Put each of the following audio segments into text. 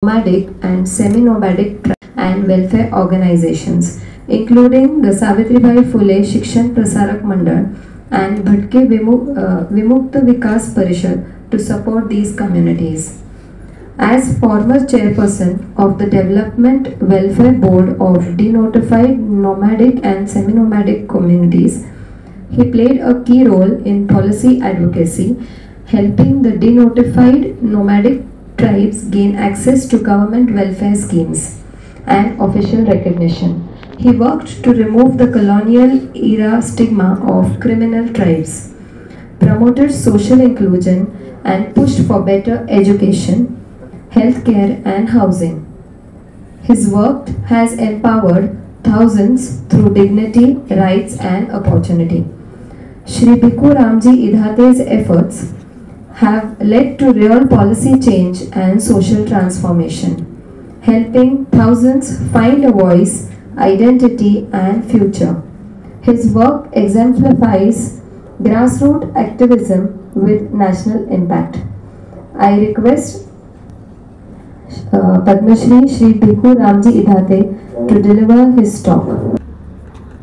nomadic and semi-nomadic and welfare organizations, including the Savitribai Phule Shikshan Prasarak Mandal and Bhatke Vimukta Vikas Parishad to support these communities. As former chairperson of the Development Welfare Board of Denotified Nomadic and Semi-Nomadic Communities, he played a key role in policy advocacy, helping the denotified nomadic tribes gain access to government welfare schemes and official recognition. He worked to remove the colonial era stigma of criminal tribes, promoted social inclusion, and pushed for better education, healthcare, and housing. His work has empowered thousands through dignity, rights, and opportunity. Shri Bhikkhu Ramji Idhate's efforts have led to real policy change and social transformation, helping thousands find a voice, identity, and future. His work exemplifies grassroots activism with national impact. I request Padma Shri Bhikkhu Ramji Idhate to deliver his talk.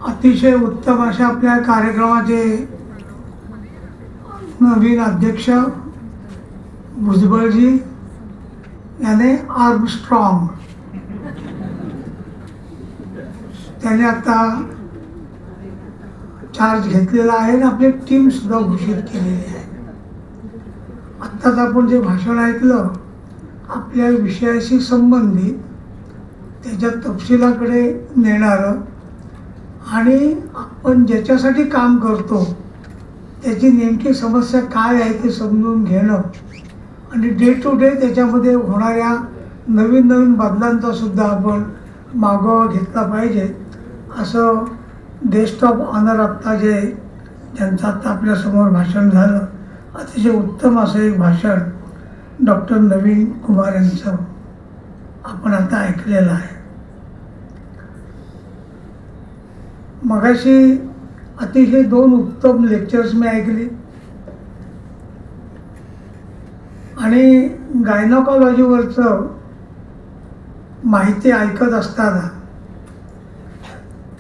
अतिशय उत्तम अशा आपल्या कार्यक्रमाचे नवीन अध्यक्ष भुजबळजी याने Armstrong त्याने आता charge घेतलेला आहे आणि आपली टीम सुद्धा घोषित केलेली आहे. आत्ताच आपण जे भाषण ऐकलं आपल्या विषयाशी संबंधित त्याच्या तपशिलाकडे नेणारं आणि आपण ज्याच्यासाठी काम करतो त्याची नेमकी समस्या काय आहे ते समजून घेणं आणि डे टू डे त्याच्यामध्ये होणाऱ्या नवीन नवीन बदलांचा सुद्धा आपण मागोवा घेतला पाहिजे असं गेस्ट ऑफ ऑनर आत्ता ज्यांचं आत्ता आपल्यासमोर भाषण झालं अतिशय उत्तम असं एक भाषण डॉक्टर नवीन कुमार यांचं आपण आता ऐकलेलं आहे. मगाशी अतिशय 2 उत्तम लेक्चर्स मी ऐकली आणि गायनॉकॉलॉजीवरचं माहिती ऐकत असताना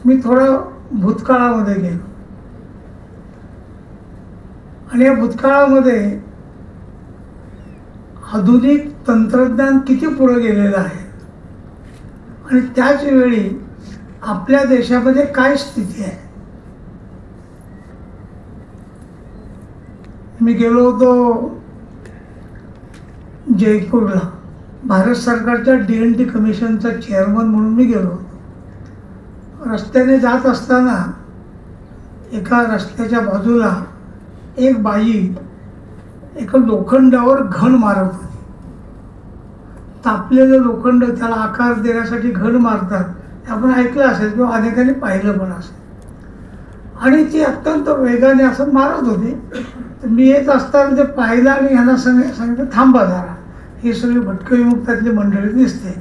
मी थोडं भूतकाळामध्ये गेलो आणि या भूतकाळामध्ये आधुनिक तंत्रज्ञान किती पुढे गेलेलं आहे आणि त्याच वेळी आपल्या देशामध्ये काय स्थिती आहे. मी गेलो होतो जयपूरला भारत सरकारच्या DNT कमिशनचा चेअरमन म्हणून मी गेलो होतो. रस्त्याने जात असताना एका रस्त्याच्या बाजूला एक बाई एका लोखंडावर घण मारत होती. तापलेलं लोखंड त्याला आकार देण्यासाठी घण मारतात आपण ऐकलं असेल किंवा अनेकांनी पाहिलं पण असेल आणि ती अत्यंत वेगाने असं मारत होती. तर मी येत असताना ते पाहिलं आणि ह्यांना सांगितलं थांबा जरा ही सगळी भटके विमुक्तातली मंडळी दिसते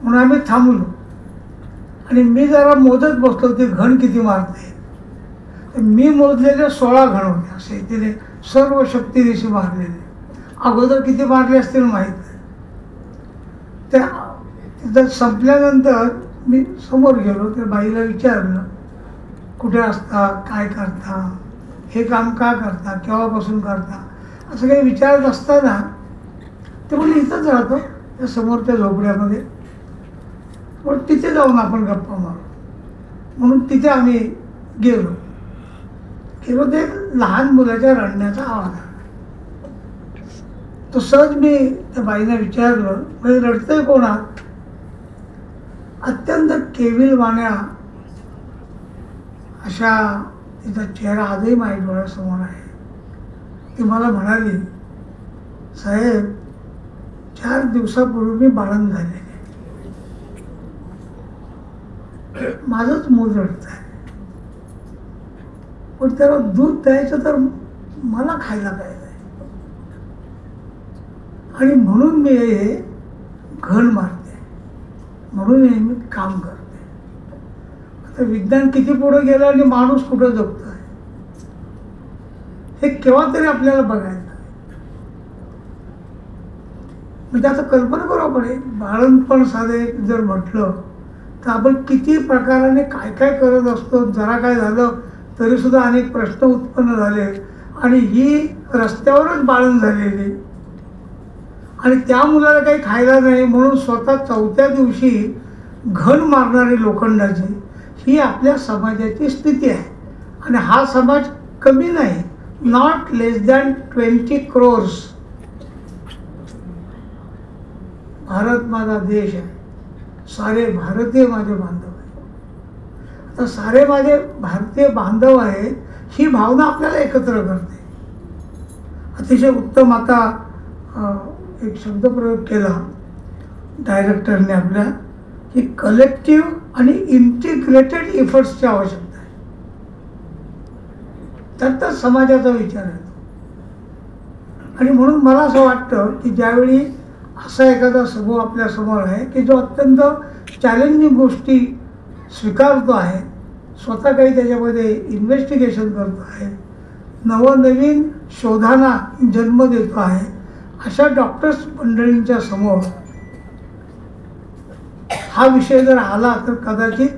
म्हणून आम्ही थांबलो आणि मी जरा मोजत बसलो ते घण किती मारते. मी मोजलेले 16 घण होते असे तिने सर्व शक्तीनिशी मारलेले. अगोदर किती मारले असतील माहीत नाही. त्या तिथं संपल्यानंतर मी समोर गेलो त्या बाईला विचारलं कुठे असता काय करता हे काम का करता केव्हापासून करता असं काही विचारत असताना ते म्हणजे इथंच राहतो त्या समोरच्या झोपड्यामध्ये पण तिथे जाऊन आपण गप्पा मारू म्हणून तिथे आम्ही गेलो ते लहान मुलाच्या रडण्याचा आवाज आला. तो सहज मी त्या बाईला विचारलं म्हणजे रडतंय कोणा. अत्यंत केविलवाण्या अशा तिचा चेहरा आजही माझ्या डोळ्यासमोर आहे. ती मला म्हणाली साहेब 4 दिवसापूर्वी मी बाळंत झालेले माझंच मूल रडत आहे पण त्याला दूध द्यायचं तर मला खायला काय नाही आणि म्हणून मी हे घण मारते म्हणून हे मी काम करते. आता विज्ञान किती पुढे गेलं आणि माणूस कुठं जगतोय हे केव्हा तरी आपल्याला बघायचं. म्हणजे आता कल्पना करू आपण बाळंतपण साधे जर म्हटलं तर आपण किती प्रकाराने काय काय करत असतो. जरा काय झालं तरीसुद्धा अनेक प्रश्न उत्पन्न झाले आणि ही रस्त्यावरच बाळंत झालेली आणि त्या मुलाला काही खायला नाही म्हणून स्वतः 4थ्या दिवशी घण मारणारी लोखंडाची, ही आपल्या समाजाची स्थिती आहे. आणि हा समाज कमी नाही, not less than 20 crores. Bharat माझा देश आहे, सारे भारतीय माझे बांधव आहे. आता सारे माझे भारतीय बांधव आहे ही भावना आपल्याला एकत्र करते. अतिशय उत्तम आता एक शब्दप्रयोग केला डायरेक्टरने आपल्या, की कलेक्टिव्ह आणि इंटिग्रेटेड इफर्ट्सची आवश्यकता आहे. त्यातच समाजाचा विचार येतो. आणि म्हणून मला असं वाटतं की ज्यावेळी असा एखादा समूह आपल्या समोर आहे की जो अत्यंत चॅलेंजिंग गोष्टी स्वीकारतो आहे, स्वतः काही त्याच्यामध्ये इन्व्हेस्टिगेशन करतो आहे, नवनवीन शोधांना जन्म देतो आहे, अशा डॉक्टर्स मंडळींच्या समोर हा विषय जर आला तर कदाचित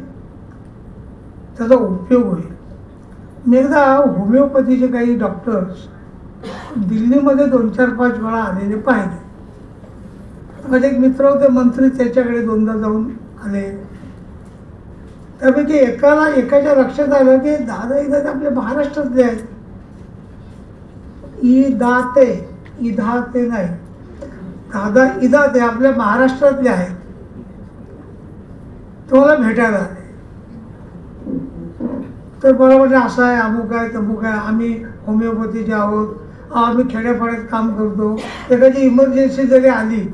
त्याचा उपयोग होईल. मी एकदा होमिओपॅथीचे काही डॉक्टर्स दिल्लीमध्ये 2-4-5 वेळा आलेले पाहिले. माझे एक मित्र होते मंत्री, त्याच्याकडे 2दा जाऊन आले. त्यापैकी एकाच्या लक्षात आलं की दादा इदाते आपले महाराष्ट्रातले आहेत. इदाते नाही, दादा इदाते आपल्या महाराष्ट्रातले आहेत. तुम्हाला भेटायला आले. तर मला म्हणजे असं आहे, अमुक आहे तमुक आहे, आम्ही होमिओपॅथीचे आहोत, आम्ही खेड्यापाड्यात काम करतो, एखादी इमर्जन्सी जरी आली,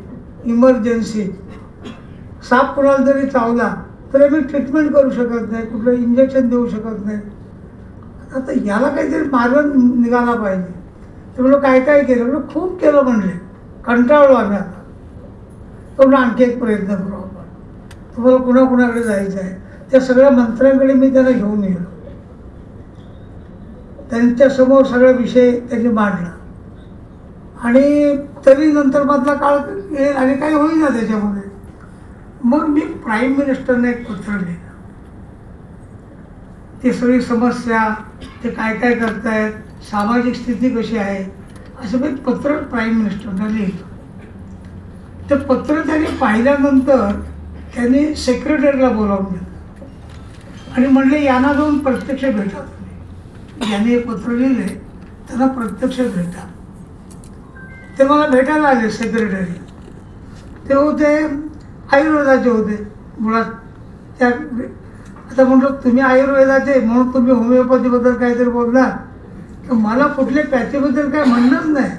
इमर्जन्सी साप कुणाला जरी चावला तर आम्ही ट्रीटमेंट करू शकत नाही, कुठलं इंजेक्शन देऊ शकत नाही. आता याला काहीतरी मार्ग निघाला पाहिजे. ते म्हणलं काय काय केलं? म्हणलं खूप केलं म्हणले, कंटाळलो आम्ही. आता तो म्हणलं आणखी एक प्रयत्न करू आपण, तुम्हाला कुणाकुणाकडे जायचं आहे. त्या सगळ्या मंत्र्यांकडे मी त्याला घेऊन गेलो. त्यांच्यासमोर सगळा विषय त्यांनी मांडला आणि तरी नंतर मधला काळ येईल आणि काही होईना त्याच्यामध्ये. मग मी प्राईम मिनिस्टरने एक पत्र लिहिलं. ती सगळी समस्या, ते काय काय करतायत, सामाजिक स्थिती कशी आहे, असं मी पत्र प्राईम मिनिस्टरना लिहिलं. ते पत्र त्यांनी पाहिल्यानंतर त्यांनी सेक्रेटरीला बोलावून घेतलं आणि म्हणले यांना जाऊन प्रत्यक्ष भेटा. ज्यांनी हे पत्र लिहिले त्यांना प्रत्यक्ष भेटा. ते मला भेटायला आले सेक्रेटरी. ते होते आयुर्वेदाचे होते मुळात. त्या आता म्हटलं तुम्ही आयुर्वेदाचे म्हणून तुम्ही होमिओपॅथीबद्दल काहीतरी बोलणार, तर मला कुठल्या पॅथीबद्दल काय म्हणणंच नाही.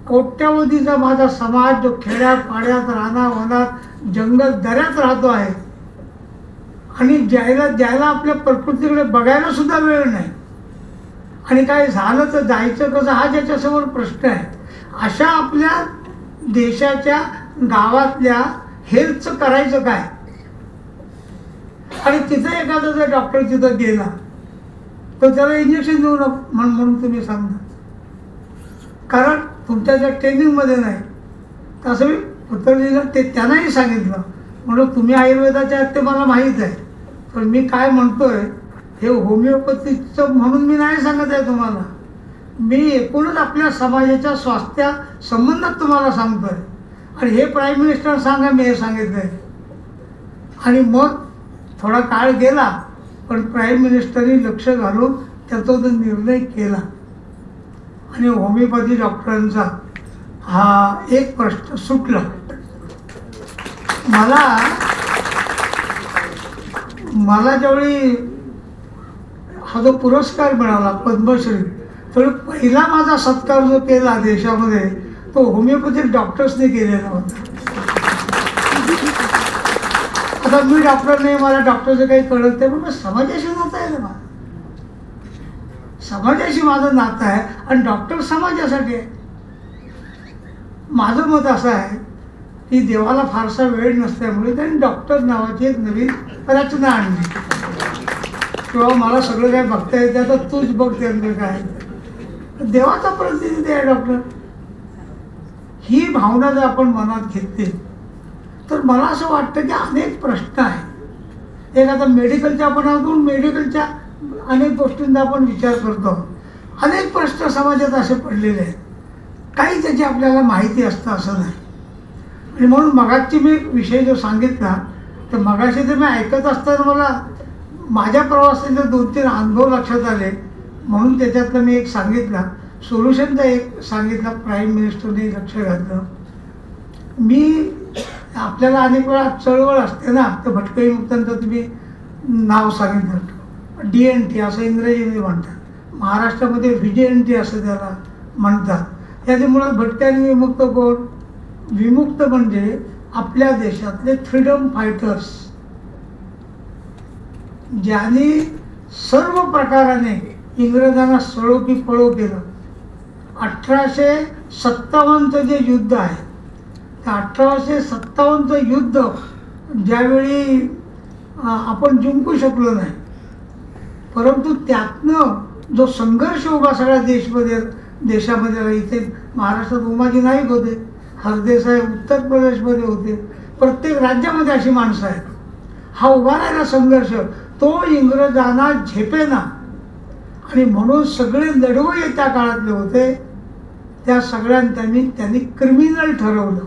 कोट्यावधीचा माझा समाज जो खेड्यात पाड्यात रानावनात जंगल दऱ्यात राहतो आहे आणि ज्याला आपल्या प्रकृतीकडे बघायला सुद्धा वेळ नाही आणि काय झालं तर जायचं कसं हा ज्याच्यासमोर प्रश्न आहे, अशा आपल्या देशाच्या गावातल्या हेल्थचं करायचं काय. आणि तिथं एखादा जर डॉक्टर तिथं गेला तर त्याला इंजेक्शन देऊ नका म्हणून तुम्ही सांगता, कारण तुमच्या ज्या ट्रेनिंगमध्ये नाही. तसं मी पत्र लिहिलं, ते त्यांनाही सांगितलं. म्हणून तुम्ही आयुर्वेदाचे आहेत ते मला माहीत आहे, पण मी काय म्हणतोय हे होमिओपॅथीचं म्हणून मी नाही सांगत आहे तुम्हाला. मी एकूणच आपल्या समाजाच्या स्वास्थ्या संबंधात तुम्हाला सांगतोय. आणि हे प्राईम मिनिस्टर सांगा मी हे सांगितलं आहे. आणि मग थोडा काळ गेला पण प्राईम मिनिस्टरनी लक्ष घालून त्याचा तो निर्णय केला आणि होमिओपॅथी डॉक्टरांचा हा एक प्रश्न सुटला. मला ज्यावेळी हा जो पुरस्कार मिळाला पद्मश्री, त्यावेळी पहिला माझा सत्कार जो केला देशामध्ये तो होमिओपॅथिक डॉक्टर्सने केलेला होता. आता मी डॉक्टर नाही, मला डॉक्टरचं काही कळत नाही, पण समाजाशी नातं आहे ना, समाजाशी माझं नातं आहे आणि डॉक्टर समाजासाठी आहे. माझं मत असं आहे की देवाला फारसा वेळ नसल्यामुळे त्यांनी डॉक्टर नावाची एक नवीन रचना आणली. किंवा मला सगळं काय बघता येते, आता तूच बघ त्यांचं काय. देवाचा प्रतिनिधी आहे डॉक्टर. ही भावना जर आपण मनात घेतली तर मला असं वाटतं की अनेक प्रश्न आहेत. एक आता मेडिकलच्या आपण अजून मेडिकलच्या अनेक गोष्टींचा आपण विचार करतो. अनेक प्रश्न समाजात असे पडलेले आहेत, काही त्याची आपल्याला माहिती असतं असं नाही. आणि म्हणून मगाची मी विषय जो सांगितला तर मगाशी ते मी ऐकत असताना मला माझ्या प्रवासाचे 2-3 अनुभव लक्षात आले, म्हणून त्याच्यातलं मी एक सांगितला सोल्युशनचा एक सांगितला. प्राईम मिनिस्टरने लक्ष घातलं. मी आपल्याला अनेक वेळा चळवळ असते ना, तर भटकळी मुक्तांचं तुम्ही नाव सांगितलं, DNT असं इंग्रजीमध्ये म्हणतात, महाराष्ट्रामध्ये VJNT असं त्याला म्हणतात. याचे मुळात भटके आणि विमुक्त कोण? विमुक्त म्हणजे आपल्या देशातले फ्रीडम फायटर्स, ज्यांनी सर्व प्रकाराने इंग्रजांना सळो की पळो केलं. 1857चं जे युद्ध आहे, त्या 1857चं युद्ध ज्यावेळी आपण जिंकू शकलो नाही, परंतु त्यातनं जो संघर्ष उभा सगळ्या देशामध्ये इथे महाराष्ट्रात उमाजी नाईक होते, हरदेसाई उत्तर प्रदेशमध्ये होते, प्रत्येक राज्यामध्ये अशी माणसं आहेत. हा उभा राहिला संघर्ष, तो इंग्रजांना झेपेना. आणि म्हणून सगळे लढवय्ये त्या काळातले होते, त्या सगळ्यांनी त्यांनी क्रिमिनल ठरवलं.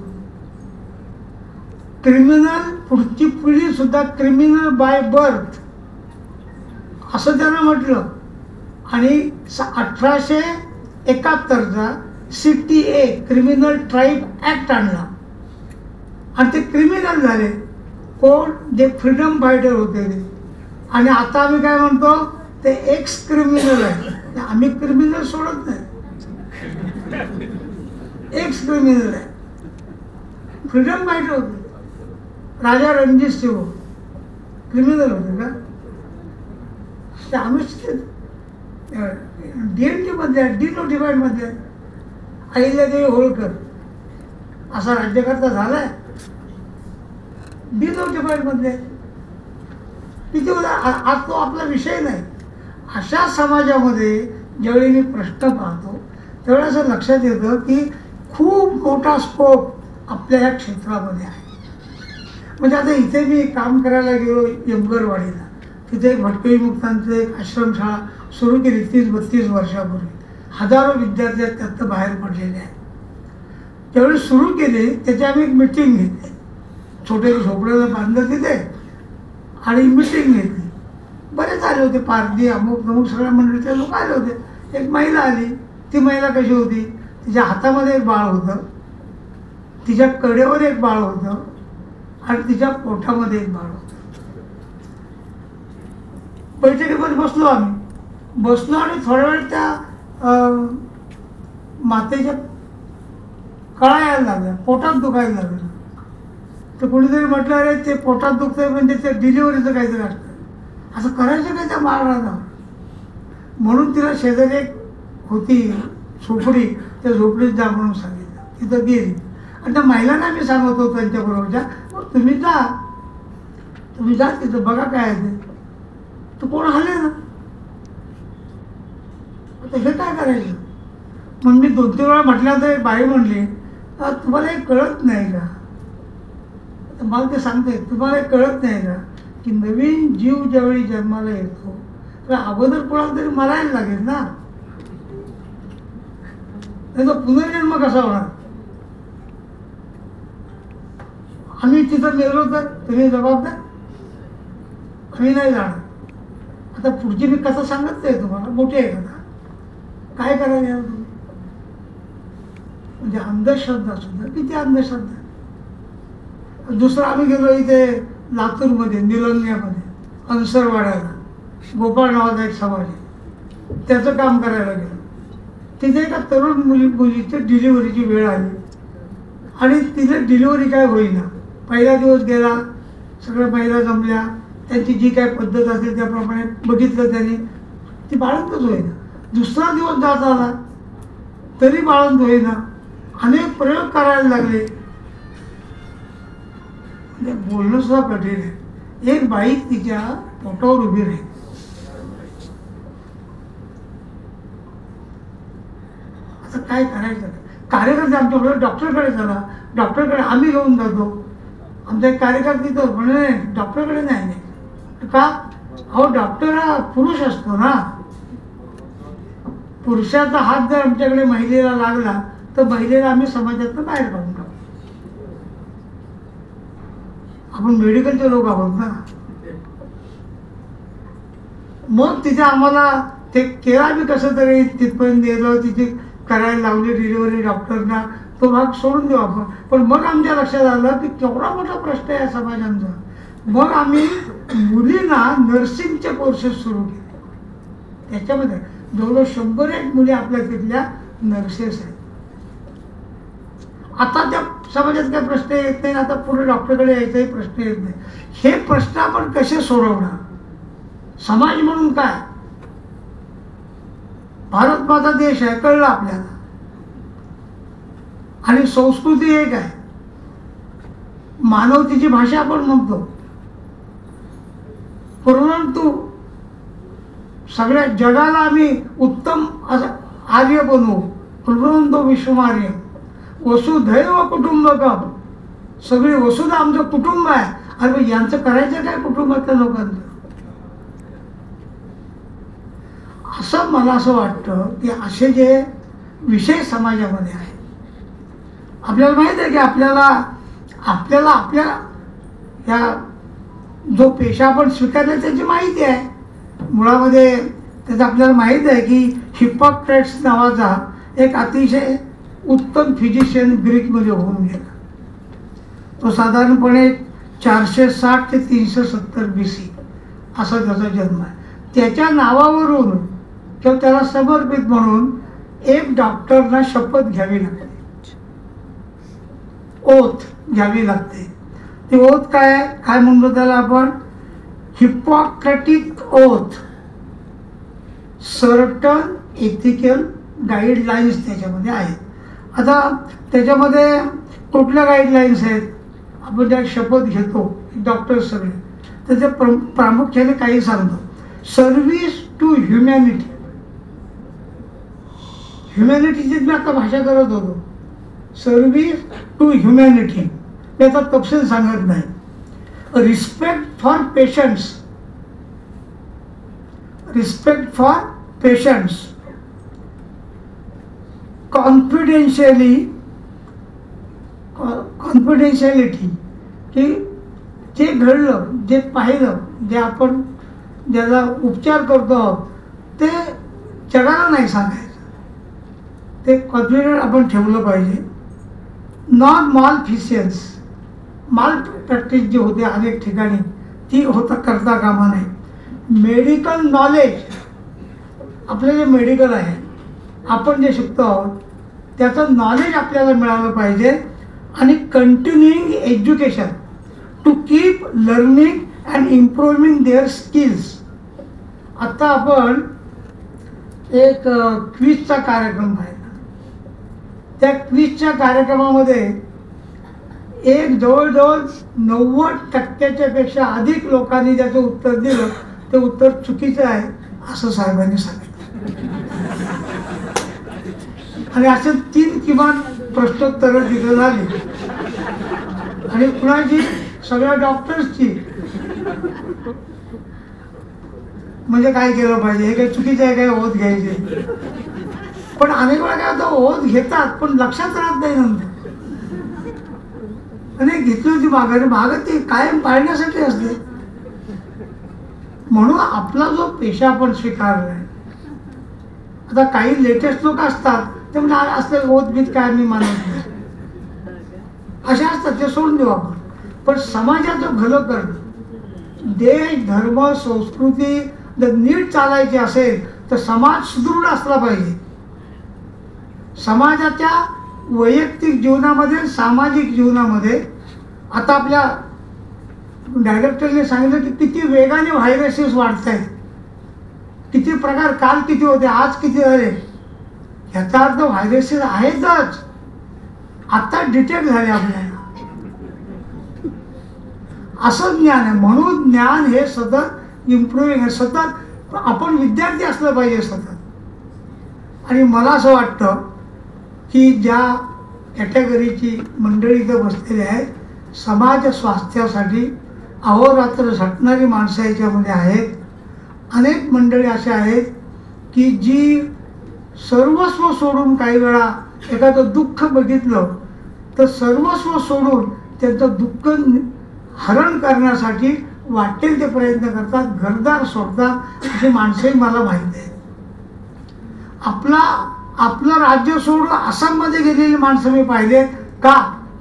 क्रिमिनल, पुढची पिढी सुद्धा क्रिमिनल बाय बर्थ असं त्यांना म्हटलं. आणि 1871चा CTA क्रिमिनल ट्राईब ॲक्ट आणला आणि ते क्रिमिनल झाले. कोण? जे फ्रीडम फायटर होते ते. आणि आता आम्ही काय म्हणतो, ते एक्स क्रिमिनल आहे. आम्ही क्रिमिनल सोडत नाही, एक्स क्रिमिनल आहे. फ्रीडम फायटर होते. राजा रणजित सिंह क्रिमिनल होते का? ते आम्ही DNT मध्ये, डिनोटिफाईड मध्ये. अहिल्यादेवी होळकर असा राज्यकर्ता झालाय डिनोटिफाईड मध्ये. किती आज तो आपला विषय नाही. अशा समाजामध्ये ज्यावेळी मी प्रश्न पाहतो त्यावेळी असं लक्षात येतं की खूप मोठा स्कोप आपल्या ह्या क्षेत्रामध्ये आहे. म्हणजे आता इथे मी काम करायला गेलो यमगरवाडीला, तिथे एक भटकळी मुक्तांचं एक आश्रमशाळा सुरू केली 30-32 वर्षापूर्वी. हजारो विद्यार्थी त्यातनं बाहेर पडलेले आहेत. त्यावेळी सुरू केली त्याची आम्ही एक मिटिंग घेतली, छोटे झोपड्याला बांधलं तिथे आणि मिटिंग घेतली. बरेच आले होते, पारधी अमुक प्रमुख सगळ्या मंडळीचे लोक आले होते. एक महिला आली. ती महिला कशी होती, तिच्या हातामध्ये एक बाळ होतं, तिच्या कडेवर एक बाळ होतं आणि तिच्या पोटामध्ये एक बाळ होतं. बैठकीमध्ये बसलो आणि थोड्या वेळ त्या मातेच्या कळा यायला लागल्या, पोटात दुखायला लागलं. तर कोणीतरी म्हटलं, अरे ते पोटात दुखतंय म्हणजे ते डिलिव्हरीचं काहीतरी असतं, असं करायचं काय त्या बाळाला. म्हणून तिला शेजारी एक होती झोपडी, त्या झोपडीत जा म्हणून सांगितलं. तिथं गेली आणि त्या महिलांना मी सांगत होतो त्यांच्याबरोबरच्या, तुम्ही जा तिथं बघा काय आहे ते. तू कोण हले ना, आता हे काय करायचं. मग मी 2-3 वेळा म्हटलं तर बाई म्हणली, तुम्हाला हे कळत नाही का. मला ते सांगते, तुम्हाला हे कळत नाही का की नवीन जीव ज्यावेळी जन्माला येतो तर अगोदर कोणाला तरी मरायला लागेल ना, त्याचा पुनर्जन्म कसा होणार. आम्ही तिथं मेलो तर तुम्ही जबाबदार, आम्ही नाही जाणार. आता पुढची मी कथा सांगत नाही तुम्हाला, मोठी आहे कथा. काय करायला यावं तुम्ही. म्हणजे अंधश्रद्धा सुद्धा किती अंधश्रद्धा. दुसरं आम्ही गेलो इथे लातूरमध्ये निलंग्यामध्ये अनसरवाड्याला, गोपाळ नावाचा एक समाज आहे, त्याचं काम करायला गेलो. तिथे एका तरुण मुलीची डिलिव्हरीची वेळ आली आणि तिला डिलिव्हरी काय होईना. पहिला दिवस गेला, सगळ्या महिला जमल्या, त्यांची जी काय पद्धत असेल त्याप्रमाणे बघितलं त्यांनी, ती बाळंतच होईना. दुसरा दिवस जात आला तरी बाळंत होईना. अनेक प्रयोग करायला लागले. बोलणं सुद्धा कठीण आहे. एक बाई तिच्या पोटावर उभी राहील. आता काय करायचं. कार्यकर्ते आमच्याबरोबर डॉक्टरकडे चला, डॉक्टरकडे आम्ही घेऊन जातो. आमचा एक कार्यकर्ते तो म्हणे डॉक्टरकडे नाही का, अहो डॉक्टर हा पुरुष असतो ना, पुरुषाचा हात जर आमच्याकडे महिलेला लागला तर महिलेला आम्ही समाजातून बाहेर काढून टाकू. आपण मेडिकलचे लोक आहोत ना. मग तिथे आम्हाला ते केला बी कसं तरी तिथपर्यंत गेलो, तिथे करायला लावली डिलिव्हरी डॉक्टरना, तो भाग सोडून देऊ आपण. पण मग आमच्या लक्षात आलं की केवढा मोठा प्रश्न आहे समाजांचा. मग आम्ही मुलींना नर्सिंगचे कोर्सेस सुरू केले. त्याच्यामध्ये जवळजवळ 101 मुली आपल्या तिथल्या नर्सेस आहेत. आता त्या समाजात काही प्रश्न येत नाही, आता पुढे डॉक्टरकडे यायचाही प्रश्न येत नाही. हे प्रश्न आपण कसे सोडवणार, समाज म्हणून काय, भारत माझा देश आहे कळलं आपल्याला, आणि संस्कृती एक आहे, मानवतेची भाषा आपण म्हणतो, परंतु सगळ्या जगाला आम्ही उत्तम आर्य बनवू, परंतु विश्वमार्य वसुधैव कुटुंबकम, सगळी वसुधा आमचं कुटुंब आहे. अरे यांचं करायचं काय कुटुंबातल्या लोकांचं. असं मला असं वाटतं की असे जे विषय समाजामध्ये आहेत, आपल्याला माहीत आहे की आपल्याला आपल्या या जो पेशा आपण स्वीकारला त्याची माहिती आहे. मुळामध्ये त्याचं आपल्याला माहीत आहे की हिप्पॉक्रेट्स नावाचा एक अतिशय उत्तम फिजिशियन ग्रीकमध्ये होऊन गेला. तो साधारणपणे 460 ते 370 BC असा त्याचा जन्म आहे. त्याच्या नावावरून किंवा त्याला समर्पित म्हणून एक डॉक्टरना शपथ घ्यावी लागते, ओथ घ्यावी लागते. ती ओथ काय म्हणतो त्याला आपण, हिप्पॉक्रेटिक ओथ. सर्टन एथिकल गाईडलाईन्स त्याच्यामध्ये आहेत. आता त्याच्यामध्ये कुठल्या गाईडलाईन्स आहेत, आपण ज्या शपथ घेतो डॉक्टर सगळे, तर ते प्रामुख्याने काही सांगतो. सर्व्हिस टू ह्युमॅनिटी, ह्युमॅनिटीची मी आता भाषा करत होतो, सर्व्हिस टू ह्युमॅनिटी, मी आता तपशील सांगत नाही. Respect for patients, respect for patients, confidentiality, की जे घडलं, जे पाहिलं, जे आपण ज्याला उपचार करतो आहोत ते जगाला नाही सांगायचं, ते कॉन्फिडंट आपण ठेवलं पाहिजे. नॉन मालफिशियन्स, माल प्रॅक्टिस जी होते अनेक ठिकाणी ती करता कामा नये. मेडिकल नॉलेज, आपलं जे मेडिकल आहे, आपण जे शिकतो आहोत त्याचं नॉलेज आपल्याला मिळालं पाहिजे. आणि continuing education to keep learning and improving their skills. आता आपण एक क्विजचा कार्यक्रम आहे, त्या क्विजच्या कार्यक्रमामध्ये एक जवळजवळ 90% पेक्षा अधिक लोकांनी ज्याचं उत्तर दिलं ते उत्तर चुकीचं आहे असं साहेबांनी सांगितलं. आणि असे 3 किमान प्रश्नोत्तरं तिथं झाली, आणि कुणाची, सगळ्या डॉक्टर्सची. म्हणजे काय केलं पाहिजे, हे काही चुकीचं आहे, काय ओध घ्यायचे. पण अनेक वेळा काय होतं, ओध घेतात पण लक्षात राहत नाही नंतर. आणि घेतली होती मागं ती कायम पाळण्यासाठी असते. म्हणून आपला जो पेशा आपण स्वीकारलाय, आता काही लेटेस्ट लोक असतात ते म्हणजे असं ओतबीत काय मी मानत नाही, असे असतात, ते सोडून देऊ आपण. पण समाजाचं भलं करणं, देश धर्म संस्कृती जर नीट चालायची असेल तर समाज सुदृढ असला पाहिजे. समाजाच्या वैयक्तिक जीवनामध्ये, सामाजिक जीवनामध्ये, आता आपल्या डायरेक्टरने सांगितलं की किती वेगाने व्हायरसेस वाढत आहेत, किती प्रकार, काल किती होते, आज किती झाले. ह्याचा अर्थ व्हायरसेस आहेतच, आता डिटेक्ट झाले आपल्याला, असं ज्ञान आहे. म्हणून ज्ञान हे सतत इम्प्रूव्हिंग आहे, सतत आपण विद्यार्थी असलं पाहिजे सतत. आणि मला असं वाटतं की ज्या कॅटेगरीची मंडळी इथं बसलेली आहे, समाज स्वास्थ्यासाठी अहोरात्र झटणारी माणसं याच्यामध्ये आहेत. अनेक मंडळी अशा आहेत की जी सर्वस्व सोडून काही वेळा एखादं दुःख बघितलं तर सर्वस्व सोडून त्यांचं दुःख हरण करण्यासाठी वाटेल ते प्रयत्न करतात, घरदार सोडतात. अशी माणसंही मला माहीत आहेत. आपलं राज्य सोडून आसाममध्ये गेलेली माणसं मी पाहिलेत. का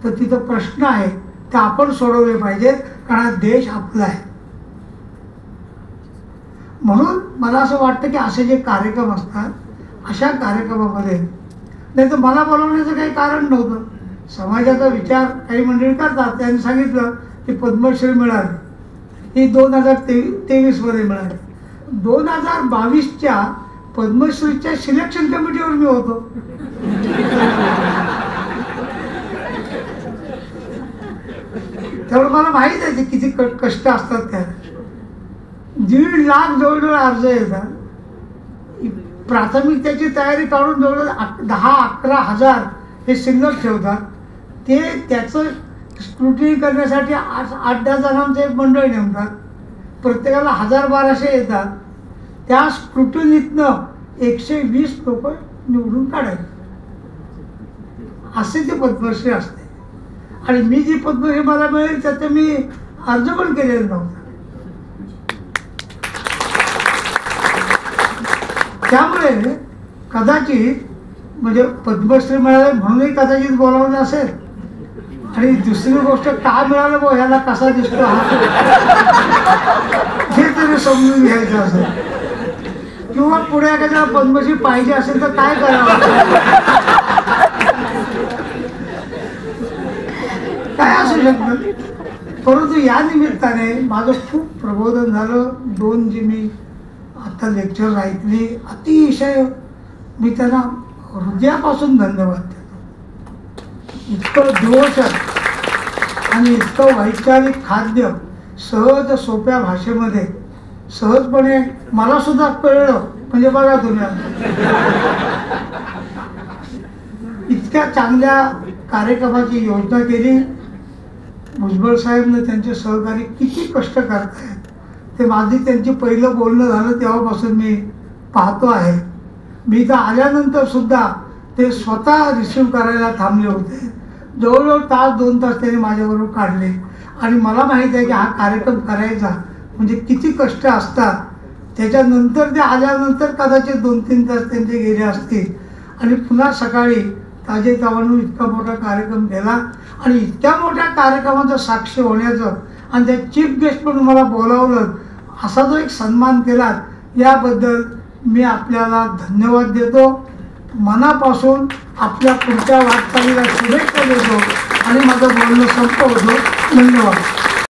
तर तिथं प्रश्न आहे ते आपण सोडवले पाहिजेत, कारण हा देश आपला आहे. म्हणून मला असं वाटतं की असे जे कार्यक्रम असतात, अशा कार्यक्रमामध्ये, नाही तर मला बोलवण्याचं काही कारण नव्हतं. समाजाचा विचार काही मंडळी करतात. त्यांनी सांगितलं की पद्मश्री मिळाली, ही 2023 मध्ये मिळाली. 2022च्या पद्मश्रीच्या सिलेक्शन कमिटीवर मी होतो. त्यामुळे मला माहीत आहे ते किती कष्ट असतात. त्या 1.5 लाख जवळजवळ अर्ज येतात. प्राथमिक त्याची तयारी काढून जवळजवळ 10-11 हजार हे शिल्लक ठेवतात. ते त्याचं स्क्रुटिनी करण्यासाठी 8-10 जणांचं एक मंडळ नेमतात. प्रत्येकाला 1000-1200 येतात. त्या स्क्रुटिनीतनं 120 लोक निवडून काढायचे. असे ते पद्मश्री असते. आणि मी जी पद्मश्री मला मिळेल त्याचं मी अर्ज पण केलेला नव्हता. त्यामुळे कदाचित म्हणजे पद्मश्री मिळाले म्हणूनही कदाचित बोलावलं असेल. आणि दुसरी गोष्ट का मिळालं बो ह्याला कसा दिसतो हे तरी समजून घ्यायचं असेल. किंवा पुढे एखाद्याला पद्मश्री पाहिजे असेल तर काय करावं, काय असू शकतं. परंतु या निमित्ताने माझं खूप प्रबोधन झालं. 2 जी मी आता लेक्चर ऐकली, अतिशय मी त्यांना हृदयापासून धन्यवाद देतो. इतकं जोश आणि इतकं वैचारिक खाद्य सहज सोप्या भाषेमध्ये सहजपणे मला सुद्धा कळलं. म्हणजे बघा तुम्ही इतक्या चांगल्या कार्यक्रमाची योजना केली. भुजबळ साहेबने त्यांचे सहकारी किती कष्ट करतायत ते माझी त्यांची पहिलं बोलणं झालं तेव्हापासून मी पाहतो आहे. मी इथं आल्यानंतर सुद्धा ते स्वतः रिसीव्ह करायला थांबले होते. जवळजवळ 1-2 तास त्यांनी माझ्याबरोबर काढले. आणि मला माहीत आहे की हा कार्यक्रम करायचा म्हणजे किती कष्ट असतात. त्याच्यानंतर ते आल्यानंतर कदाचित 2-3 तास त्यांचे गेले असतील. आणि पुन्हा सकाळी ताजेतवानं इतका मोठा कार्यक्रम केला. आणि इतक्या मोठ्या कार्यक्रमाचं साक्ष होण्याचं आणि त्या चीफ गेस्ट म्हणून मला बोलावलं, असा जो एक सन्मान केला, याबद्दल मी आपल्याला धन्यवाद देतो. मनापासून आपल्या पुढच्या वाटचालीला शुभेच्छा देतो आणि माझं बोलणं संपवतो. धन्यवाद.